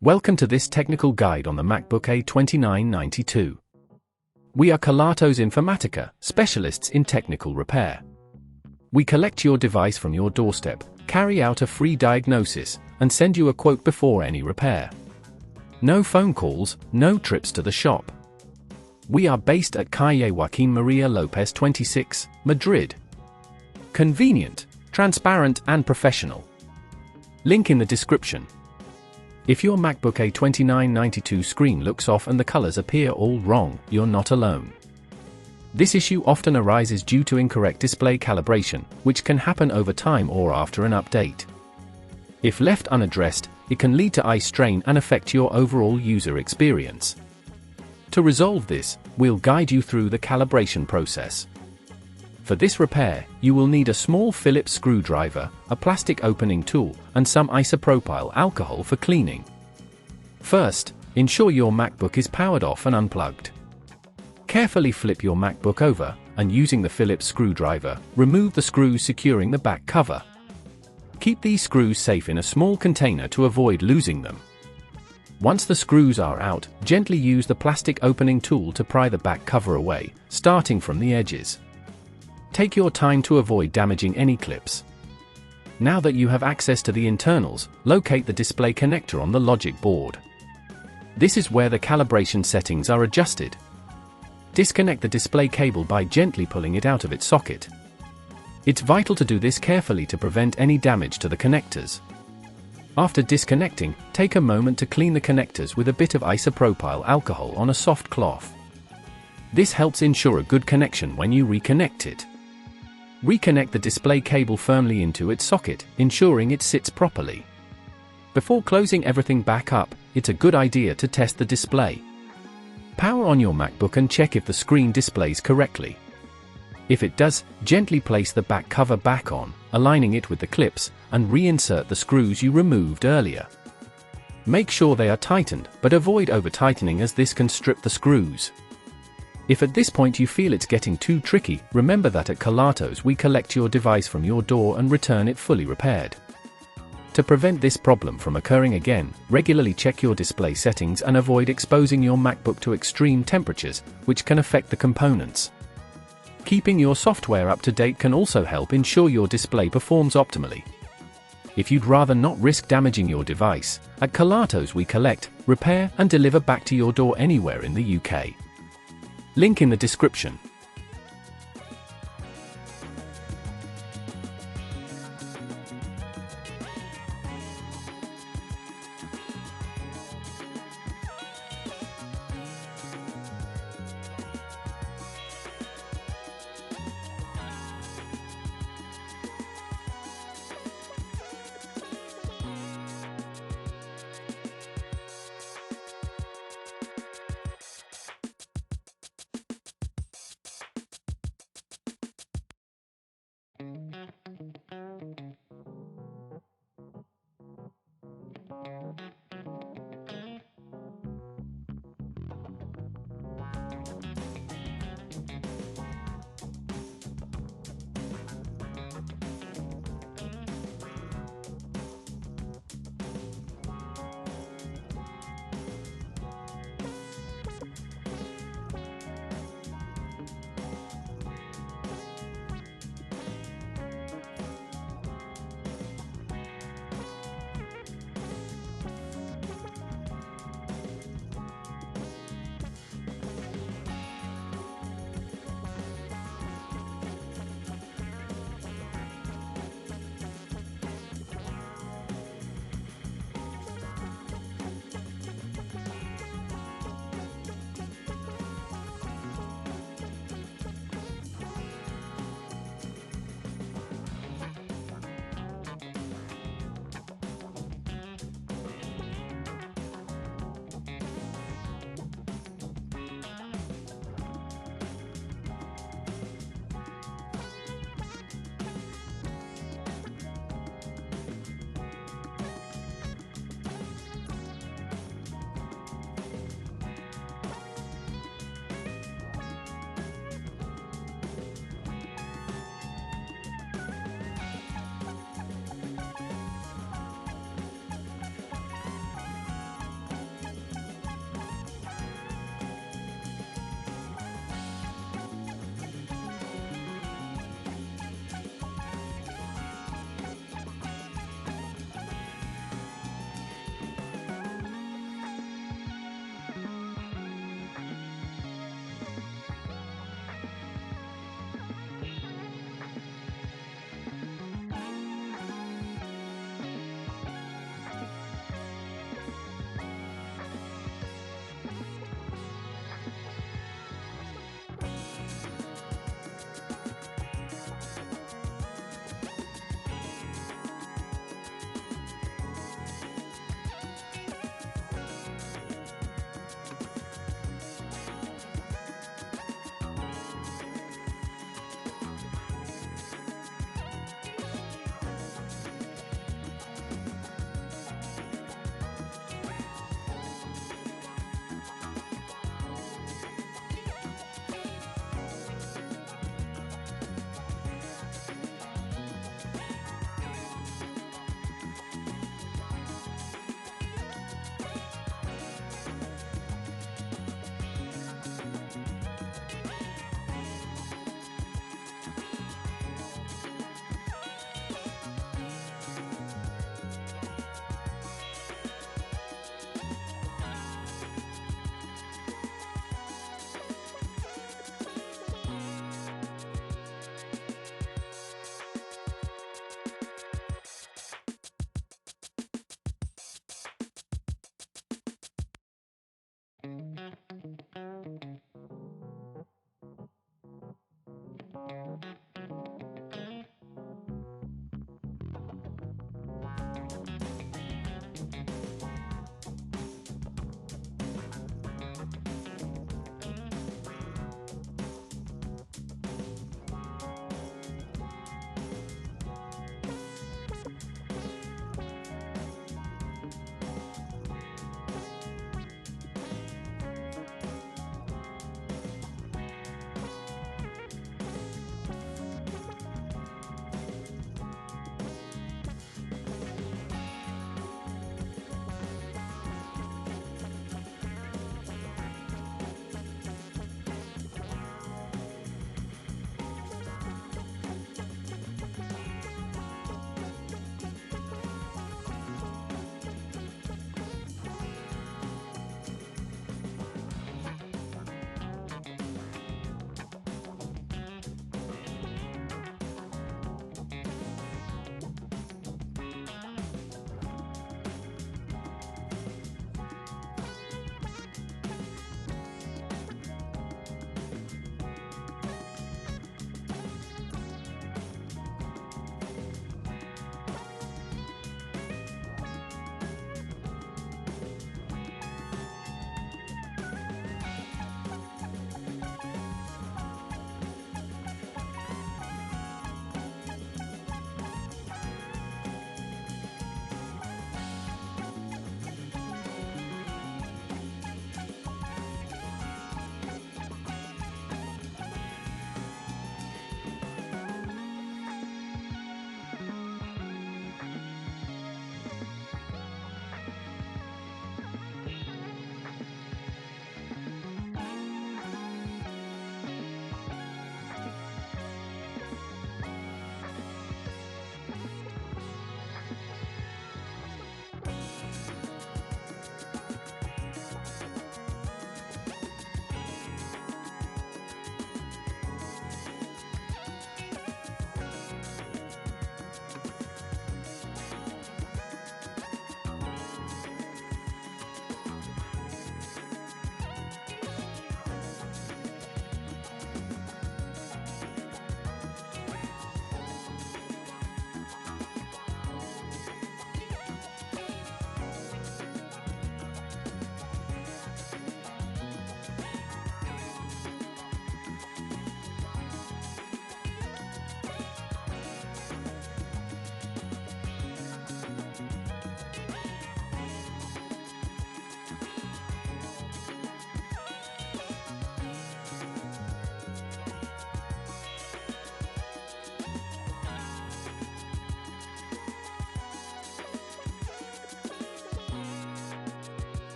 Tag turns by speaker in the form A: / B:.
A: Welcome to this technical guide on the MacBook A2992. We are Kelatos Informatica, specialists in technical repair. We collect your device from your doorstep, carry out a free diagnosis, and send you a quote before any repair. No phone calls, no trips to the shop. We are based at Calle Joaquín María López 26, Madrid. Convenient, transparent and professional. Link in the description. If your MacBook A2992 screen looks off and the colors appear all wrong, you're not alone. This issue often arises due to incorrect display calibration, which can happen over time or after an update. If left unaddressed, it can lead to eye strain and affect your overall user experience. To resolve this, we'll guide you through the calibration process. For this repair, you will need a small Phillips screwdriver, a plastic opening tool, and some isopropyl alcohol for cleaning. First, ensure your MacBook is powered off and unplugged. Carefully flip your MacBook over, and using the Phillips screwdriver, remove the screws securing the back cover. Keep these screws safe in a small container to avoid losing them. Once the screws are out, gently use the plastic opening tool to pry the back cover away, starting from the edges. Take your time to avoid damaging any clips. Now that you have access to the internals, locate the display connector on the logic board. This is where the calibration settings are adjusted. Disconnect the display cable by gently pulling it out of its socket. It's vital to do this carefully to prevent any damage to the connectors. After disconnecting, take a moment to clean the connectors with a bit of isopropyl alcohol on a soft cloth. This helps ensure a good connection when you reconnect it. Reconnect the display cable firmly into its socket, ensuring it sits properly. Before closing everything back up, it's a good idea to test the display. Power on your MacBook and check if the screen displays correctly. If it does, gently place the back cover back on, aligning it with the clips, and reinsert the screws you removed earlier. Make sure they are tightened, but avoid over-tightening as this can strip the screws. If at this point you feel it's getting too tricky, remember that at Kelatos we collect your device from your door and return it fully repaired. To prevent this problem from occurring again, regularly check your display settings and avoid exposing your MacBook to extreme temperatures, which can affect the components. Keeping your software up to date can also help ensure your display performs optimally. If you'd rather not risk damaging your device, at Kelatos we collect, repair and deliver back to your door anywhere in the UK. Link in the description.